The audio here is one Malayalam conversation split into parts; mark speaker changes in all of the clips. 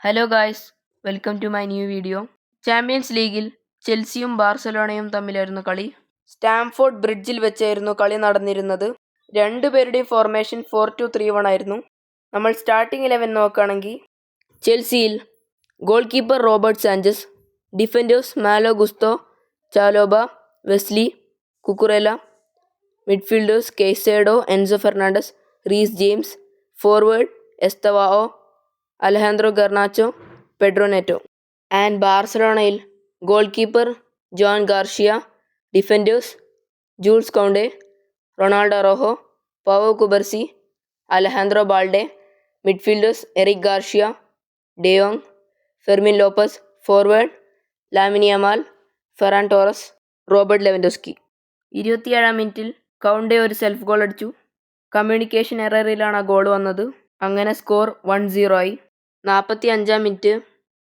Speaker 1: Hello guys, welcome to my new video. Champions ലീഗിൽ ചെൽസിയും ബാർസലോണയും തമ്മിലായിരുന്നു കളി. സ്റ്റാംഫോർഡ് ബ്രിഡ്ജിൽ വെച്ചായിരുന്നു കളി നടന്നിരുന്നത്. രണ്ടുപേരുടെയും ഫോർമേഷൻ 4-2-3-1 ആയിരുന്നു. നമ്മൾ സ്റ്റാർട്ടിംഗ് 11 നോക്കുകയാണെങ്കിൽ ചെൽസിയിൽ goal keeper Robert Sanchez, defenders Malo Gusto, Chalobah, Wesley, Cucurella, midfielders Caicedo, Enzo Fernandez, Reece James, forward Estevao, Alejandro Garnacho, Pedro Neto. And ബാർസലോണയിൽ goal keeper Joan Garcia, defenders Jules Kounde, Ronaldo Araujo, Pau Cubarsi, Alejandro Balde, midfielders Eric Garcia, de Jong, Fermin Lopez, forward Lamine Yamal, Ferran Torres, Robert Lewandowski. 27-ാം മിനിറ്റിൽ കൗണ്ടെ ഒരു സെൽഫ് ഗോൾ അടിച്ചു. കമ്മ്യൂണിക്കേഷൻ എററിലാണ് ആ ഗോൾ വന്നത്. അങ്ങനെ സ്കോർ 1-0 ആയി. 45-ാം മിനിറ്റ്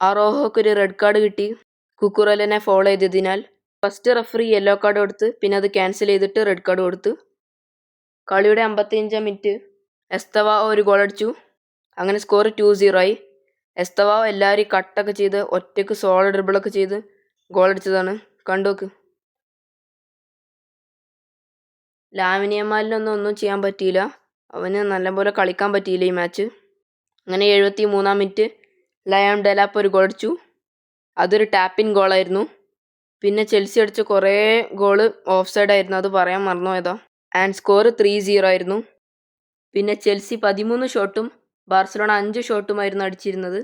Speaker 1: അറോഹോക്ക് ഒരു റെഡ് കാർഡ് കിട്ടി കുക്കുറെലിനെ ഫോളോ ചെയ്തതിനാൽ. ഫസ്റ്റ് റെഫറി യെല്ലോ കാർഡ് കൊടുത്ത് പിന്നെ അത് ക്യാൻസൽ ചെയ്തിട്ട് റെഡ് കാർഡ് കൊടുത്തു. കളിയുടെ 55-ാം മിനിറ്റ് എസ്തവാओ ഒരു ഗോൾ അടിച്ചു. അങ്ങനെ സ്കോർ 2-0 ആയി. എസ്തവാओ എല്ലാവരും കട്ടൊക്കെ ചെയ്ത് ഒറ്റയ്ക്ക് സോളോ ഡ്രിബിളൊക്കെ ചെയ്ത് ഗോൾ അടിച്ചതാണ്. കണ്ടുനോക്ക്. ലാമിൻ യമാലിനൊന്നും ചെയ്യാൻ പറ്റിയില്ല. അവന് നല്ലപോലെ കളിക്കാൻ പറ്റിയില്ല ഈ മാച്ച്. അങ്ങനെ 73-ാം മിനിറ്റ് ലയോൺ ഡെലാപ്പ് ഒരു ഗോൾ അടിച്ചു. അതൊരു ടാപ്പിൻ ഗോളായിരുന്നു. പിന്നെ ചെൽസി അടിച്ച കുറേ ഗോള് ഓഫ് സൈഡ് ആയിരുന്നു, അത് പറയാൻ മറന്നുപോയതാ. ആൻഡ് സ്കോർ 3-0 ആയിരുന്നു. പിന്നെ ചെൽസി 13 ഷോട്ടും ബാർസലോണ 5 ഷോട്ടുമായിരുന്നു അടിച്ചിരുന്നത്.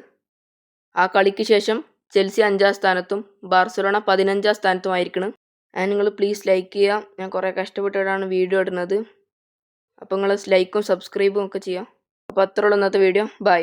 Speaker 1: ആ കളിക്ക് ശേഷം ചെൽസി 5-ാം സ്ഥാനത്തും ബാർസലോണ 15-ാം സ്ഥാനത്തുമായിരിക്കണം. ആൻഡ് നിങ്ങൾ പ്ലീസ് ലൈക്ക് ചെയ്യുക. ഞാൻ കുറേ കഷ്ടപ്പെട്ടിട്ടാണ് വീഡിയോ ഇടുന്നത്. അപ്പോൾ നിങ്ങൾ ലൈക്കും സബ്സ്ക്രൈബും ഒക്കെ ചെയ്യുക. അപ്പോൾ അത്രയുള്ള ഇന്നത്തെ വീഡിയോ. ബൈ.